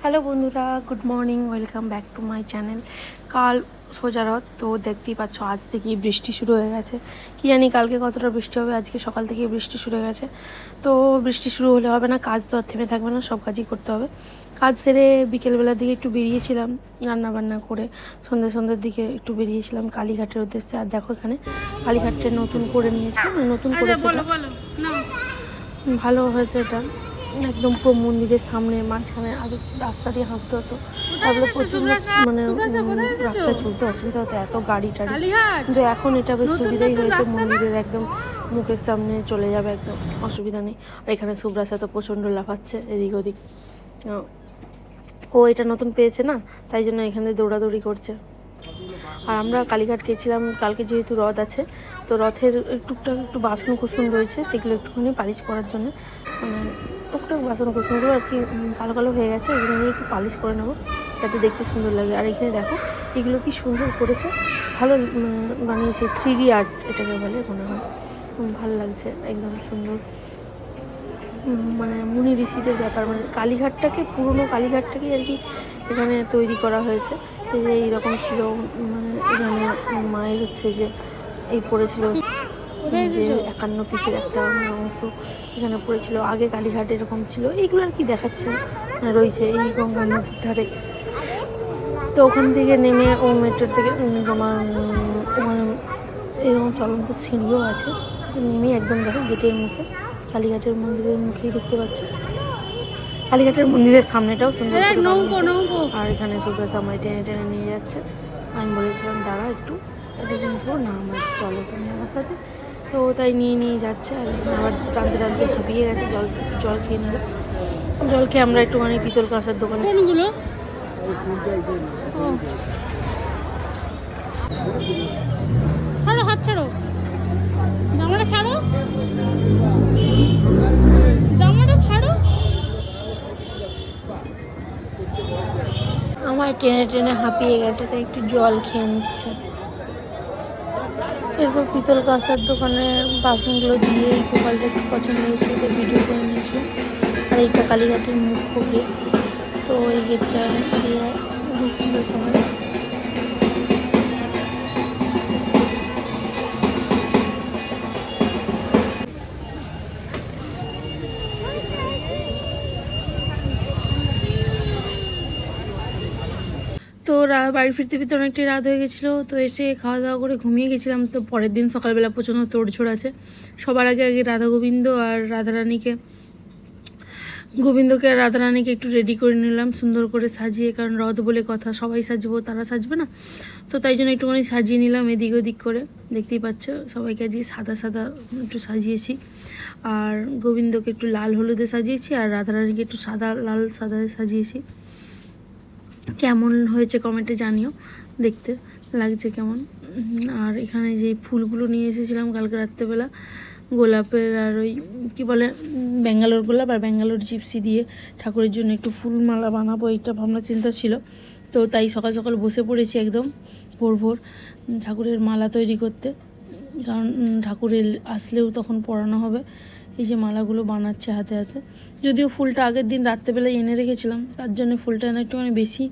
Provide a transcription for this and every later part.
Hello বন্ধুরা, good morning, welcome back to my channel. কাল সোজা রথ, তো দেখতেই পাচ্ছ আজ থেকেই বৃষ্টি শুরু হয়ে গেছে। কি জানি কালকে কতটা বৃষ্টি হবে, আজকে সকাল থেকেই বৃষ্টি শুরু হয়ে গেছে। তো বৃষ্টি শুরু হলে হবে না, কাজ তো আর থেমে থাকবে না, সব কাজই করতে হবে। কাজ সেরে বিকেলবেলার দিকে একটু বেরিয়েছিলাম রান্নাবান্না করে, সন্ধ্যের দিকে একটু বেরিয়েছিলাম কালীঘাটের উদ্দেশ্যে। আর দেখো এখানে কালীঘাটটা নতুন করে নিয়েছে, নতুন করেছে, ভালো হয়েছে এটা। একদম পুরো মন্দিরের সামনে মাঝখানে আগে রাস্তা দিয়ে হাঁটতে হতো, তারপরে প্রচুর মানে রাস্তায় চলতে অসুবিধা হতো, এত গাড়ি টাড়ি। কিন্তু এখন এটা বেশ সুবিধাই হয়েছে, মন্দিরের একদম মুখের সামনে চলে যাবে, একদম অসুবিধা নেই। আর এখানে সুব্রাসা তো প্রচণ্ড লাফাচ্ছে এদিক ওদিক, ও এটা নতুন পেয়েছে না, তাই জন্য এখানে দৌড়াদৌড়ি করছে। আর আমরা কালীঘাট গেছিলাম কালকে, যেহেতু রথ আছে, তো রথের টুকটাক একটু বাসন কুসন রয়েছে, সেগুলো একটুখানি পালিশ করার জন্য, মানে টুকটাক বাসন কুসনগুলো আর কি কালো কালো হয়ে গেছে, এগুলো নিয়ে একটু পালিশ করে নেবো যাতে দেখতে সুন্দর লাগে। আর এখানে দেখো এগুলো কি সুন্দর করেছে, ভালো বানিয়েছে, 3D আর্ট এটাকে বলে মনে হয়, ভালো লাগছে, একদম সুন্দর। মানে মুনি ঋষিদের ব্যাপার, মানে কালীঘাটটাকে, পুরনো কালীঘাটটাকে আর কি এখানে তৈরি করা হয়েছে। এই যে এইরকম ছিল, মানে এখানে মায়ের হচ্ছে যে এই পড়েছিল যে 51 পিঠের একটা অংশ এখানে পড়েছিল, আগে কালীঘাট এরকম ছিল, এইগুলো আর কি দেখাচ্ছে রয়েছে এই গঙ্গা নদীর ধারে। তো ওখান থেকে নেমে ও মেট্রোর থেকে তোমার ওখানে এরকম চলন্ত সিঁড়িও আছে, নেমে একদম দেখো গেটের মুখে, কালীঘাটের মন্দিরের মুখেই দেখতে পাচ্ছ। কালীঘাটের মন্দিরের সামনেটাও সুন্দর, আর এখানে সুব্রাস আমায় টেনে টেনে নিয়ে যাচ্ছে। আমি বলেছিলাম দাঁড়া একটু, জিনিসবো না, আমার চলো তুমি আমার সাথে, তো তাই নিয়ে যাচ্ছে। আর আবার টানতে টানতে হাঁপিয়ে গেছে, জল খেয়ে নিল। জল খেয়ে আমরা একটুখানি পিতল কাঁসার দোকানে, ছাড়ো, হাত ছাড়ো, জামাটা ছাড়ো, জামাটা ছাড়ো। আমার টেনে টেনে হাঁপিয়ে গেছে, তাই একটু জল খেয়ে নিচ্ছে। এরপর পিতল কাঁসার দোকানে বাসনগুলো দিয়ে এই গোপালটা একটু পছন্দ হয়েছে, তো ভিডিও করে নিয়েছিল। আর এইটা কালীঘাটের মুখ্য গেট, তো এই গেটটা দিয়ে ঢুকছিল সবাই। তো বাড়ি ফিরতে ফিরতে অনেকটাই রাত হয়ে গেছিলো, তো এসে খাওয়া দাওয়া করে ঘুমিয়ে গেছিলাম। তো পরের দিন সকালবেলা প্রচণ্ড তোড়ঝোড় আছে। সবার আগে রাধা গোবিন্দ আর গোবিন্দকে আর রাধারানীকে একটু রেডি করে নিলাম সুন্দর করে সাজিয়ে, কারণ রথ বলে কথা, সবাই সাজবো, তারা সাজবে না, তো তাই জন্য একটুখানি সাজিয়ে নিলাম এদিক ওদিক করে। দেখতেই পাচ্ছ সবাইকে আজকে সাদা সাদা একটু সাজিয়েছি, আর গোবিন্দকে একটু লাল হলুদে সাজিয়েছি, আর রাধারানীকে একটু সাদা লাল সাদা সাজিয়েছি। কেমন হয়েছে কমেন্টে জানিও, দেখতে লাগছে কেমন। আর এখানে যে ফুলগুলো নিয়ে এসেছিলাম কালকে রাত্রেবেলা, গোলাপের আর ওই কী বলে ব্যাঙ্গালোর গোলাপ আর ব্যাঙ্গালোর জিপসি দিয়ে ঠাকুরের জন্য একটু ফুলমালা বানাবো, এইটা ভাবনা চিন্তা ছিল। তো তাই সকাল সকাল বসে পড়েছি একদম ভোর ঠাকুরের মালা তৈরি করতে, কারণ ঠাকুরের আসলেও তখন পরানো হবে। এই যে মালাগুলো বানাচ্ছে হাতে হাতে, যদিও ফুলটা আগের দিন রাত্রেবেলায় এনে রেখেছিলাম, তার জন্য ফুলটা এনে একটুখানি বেশি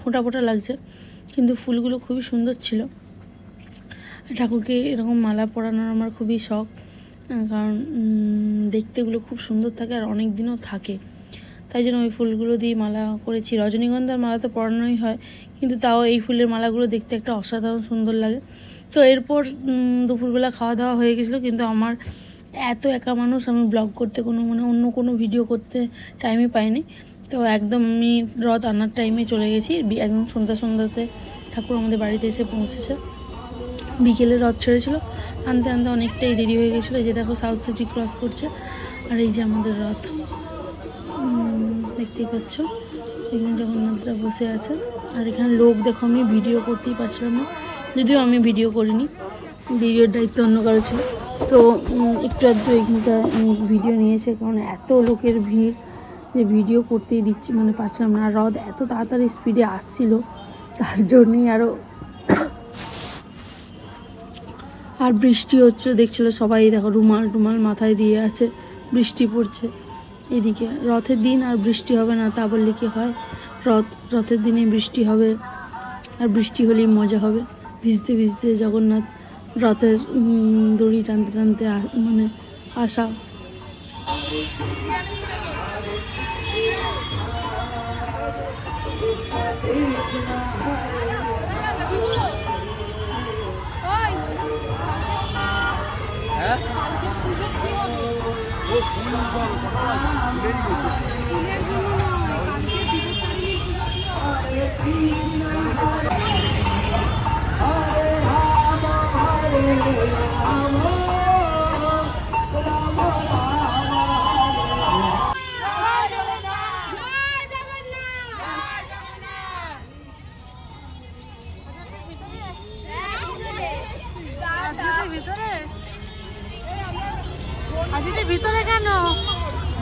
ফোঁটা ফোঁটা লাগছে, কিন্তু ফুলগুলো খুবই সুন্দর ছিল। ঠাকুরকে এরকম মালা পরানোর আমার খুবই শখ, কারণ দেখতেগুলো খুব সুন্দর থাকে আর অনেক দিনও থাকে, তাই জন্য ওই ফুলগুলো দিয়ে মালা করেছি। রজনীগন্ধার মালা তো পরানোই হয়, কিন্তু তাও এই ফুলের মালাগুলো দেখতে একটা অসাধারণ সুন্দর লাগে। তো এরপর দুপুরবেলা খাওয়া দাওয়া হয়ে গেছিলো, কিন্তু আমার এত একা মানুষ, আমি ব্লগ করতে অন্য কোনো ভিডিও করতে টাইমই পাইনি। তো একদম আমি রথ আনার টাইমে চলে গেছি, একদম সন্ধ্যাতে ঠাকুর আমাদের বাড়িতে এসে পৌঁছেছে। বিকেলে রথ ছেড়েছিল, আনতে অনেকটাই দেরি হয়ে গেছিলো। এই যে দেখো সাউথ সিটি ক্রস করছে, আর এই যে আমাদের রথ দেখতেই পাচ্ছ, এখানে জগন্নাথরা বসে আছে। আর এখানে লোক দেখো, আমি ভিডিও করতেই পারছিলাম না, যদিও আমি ভিডিও করিনি, ভিডিওর দায়িত্ব অন্য কারো ছিল। তো একটু এখানটা ভিডিও নিয়েছে, কারণ এত লোকের ভিড় যে ভিডিও করতেই পারছিলাম না। আর রথ এত তাড়াতাড়ি স্পিডে আসছিল, তার জন্যই আর বৃষ্টি হচ্ছে, দেখছিল সবাই, দেখো রুমাল মাথায় দিয়ে আছে, বৃষ্টি পড়ছে। এদিকে রথের দিন আর বৃষ্টি হবে না তা বললে কি হয়, রথের দিনে বৃষ্টি হবে, আর বৃষ্টি হলেই মজা হবে। ভিজতে ভিজতে জগন্নাথ রথের দড়ি টানতে টানতে মানে আসা। ভিতরে কেন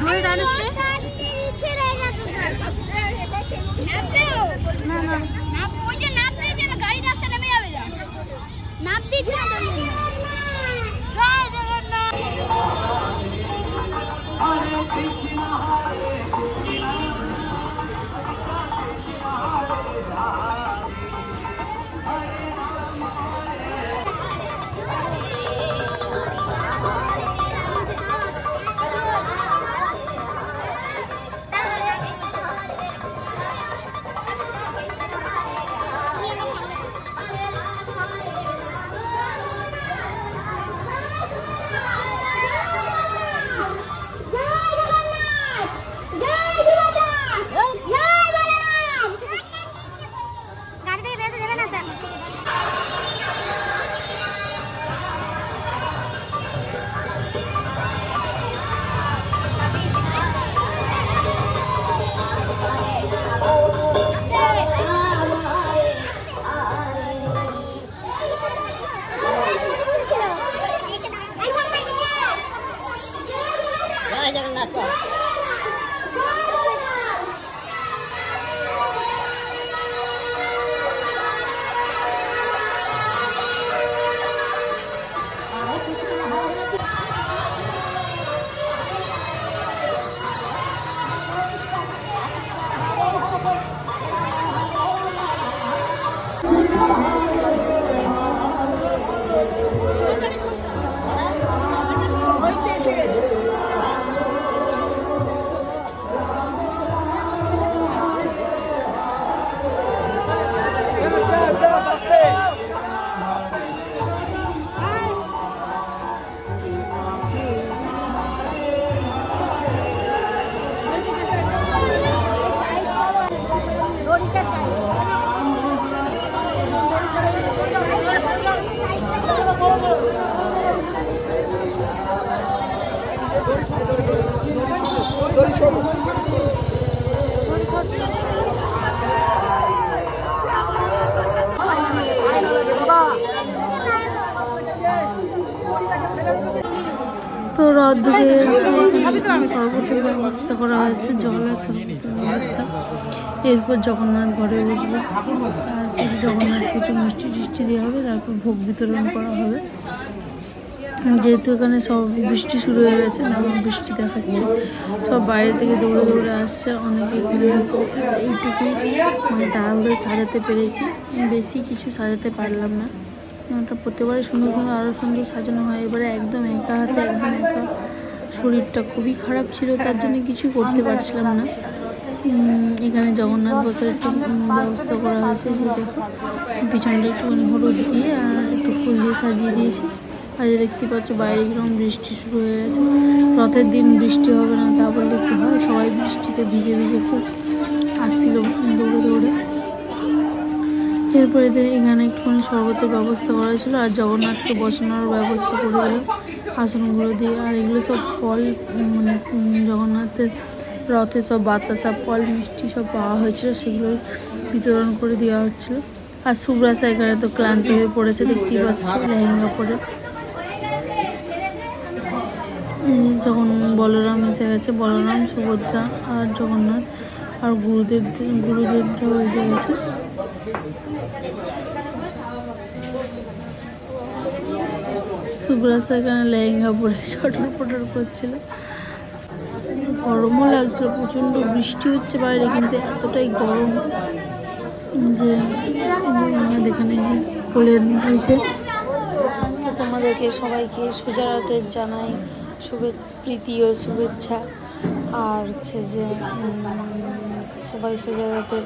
দড়ি টানছে? তো রথ ধরে শরবতের ব্যবস্থা করা হয়েছে, জলের শরবতের ব্যবস্থা। এরপর জগন্নাথ ঘরে বসবে, তারপর জগন্নাথ কিছু মিষ্টি টিষ্টি দেওয়া হবে, তারপর ভোগ বিতরণ করা হবে। যেহেতু এখানে সব বৃষ্টি শুরু হয়ে গেছে, তেমন বৃষ্টি দেখাচ্ছে, সব বাইরে থেকে দৌড়ে দৌড়ে আসছে। অনেকে এখানে এইটুকুই মানে তাড়াহুড়ো সাজাতে পেরেছি, বেশি কিছু সাজাতে পারলাম না। ওটা প্রত্যেকবারে সুন্দর সুন্দর আরও সুন্দর সাজানো হয়, এবারে একদম একা হাতে একদম একা। শরীরটা খুবই খারাপ ছিল, তার জন্য কিছু করতে পারছিলাম না। এখানে জগন্নাথ বসার একটু ব্যবস্থা করা হয়েছে, যে দেখো পিছনটা একটুখানি হলুদ দিয়ে আর একটু ফুল দিয়ে সাজিয়ে দিয়েছি। আর দেখতে পাচ্ছ বাইরে কিরকম বৃষ্টি শুরু হয়ে গেছে। রথের দিন বৃষ্টি হবে না তা বললে কি হয়, সবাই বৃষ্টিতে ভিজে ভিজে খুব আসছিল দৌড়ে দৌড়ে। এরপরে এখানে একটুখানি শরবতের ব্যবস্থা করা ছিল, আর জগন্নাথকে বসানোর ব্যবস্থা করে দিল আসনগুলো দিয়ে। আর এগুলো সব ফল, মানে জগন্নাথের রথে সব বাতাসা, ফল, মিষ্টি সব পাওয়া হয়েছিল, সেগুলো বিতরণ করে দেওয়া হচ্ছিল। আর সুব্রাসা এখানে তো ক্লান্ত হয়ে পড়েছে, দেখতেই পাচ্ছি লেহেঙ্গা পরে। যখন বলরাম এসে গেছে, বলরাম, সুভদ্রা আর জগন্নাথ আর গুরুদেবরাও এসে গেছে। সুব্রাসা এখানে লেহেঙ্গা পরে ছটর পটর করছিল। গরমও লাগছে, প্রচণ্ড বৃষ্টি হচ্ছে বাইরে, কিন্তু এতটাই গরম যে এখানে যে কোলের হয়েছে। তো তোমাদেরকে সবাইকে সুজারতের জানাই প্রীতি ও শুভেচ্ছা। আর হচ্ছে যে সবাই সুজারতের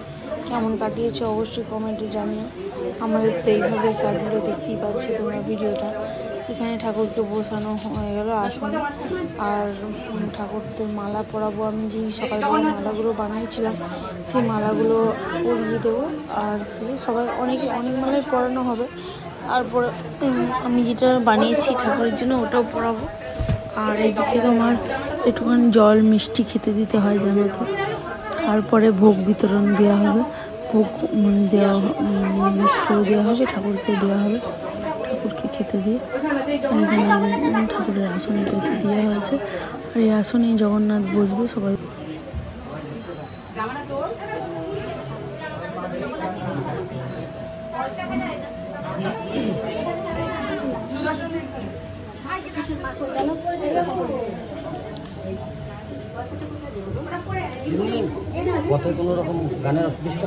কেমন কাটিয়েছে অবশ্যই কমেন্টে জানিও। আমাদের তো এইভাবে কাটলো, দেখতেই পাচ্ছি তোমরা ভিডিওটা। এখানে ঠাকুরকে বসানো হয়ে গেল আসনে, আর ঠাকুরদের মালা পরাবো। আমি যেই সকালবেলা মালাগুলো বানিয়েছিলাম সেই মালাগুলো পরিয়ে দেবো। আর সবাই অনেক মালাই পরানো হবে। তারপরে আমি যেটা বানিয়েছি ঠাকুরের জন্য ওটাও পরাবো। আর এইদিকে তোমার একটুখানি জল মিষ্টি খেতে দিতে হয় জানো তো। তারপরে ভোগ বিতরণ দেওয়া হবে, ভোগ দেওয়া হবে, ঠাকুরকে দেওয়া হবে, ঠাকুরকে খেতে দিয়ে। এখানে ঠাকুরের আসন এটাতে দেওয়া হয়েছে, আর এই আসনে জগন্নাথ বসবে। সবাই পথে কোনো রকম গানের অসুবিধা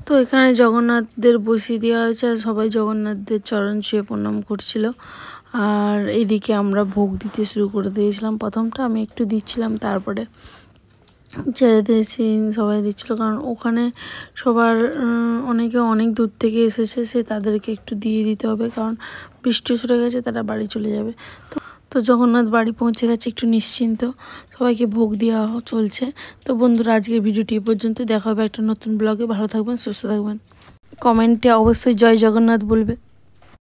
তো এখানে জগন্নাথদের বসিয়ে দেওয়া হয়েছে, আর সবাই জগন্নাথদের চরণ ছুঁয়ে প্রণাম করছিল। আর এইদিকে আমরা ভোগ দিতে শুরু করে দিয়েছিলাম। প্রথমটা আমি একটু দিচ্ছিলাম, তারপরে ছেড়ে দিয়েছি, সবাই দিচ্ছিলো। কারণ ওখানে সবার অনেকে অনেক দূর থেকে এসেছে, সে তাদেরকে একটু দিয়ে দিতে হবে, কারণ বৃষ্টি সরে গেছে, তারা বাড়ি চলে যাবে। তো জগন্নাথ বাড়ি পৌঁছে গেছে, একটু নিশ্চিন্ত, সবাইকে ভোগ দেওয়া চলছে। তো বন্ধুরা, আজকের ভিডিওটি এই পর্যন্ত। দেখা হবে একটা নতুন ব্লগে। ভালো থাকবেন, সুস্থ থাকবেন। কমেন্টে অবশ্যই জয় জগন্নাথ বলবে।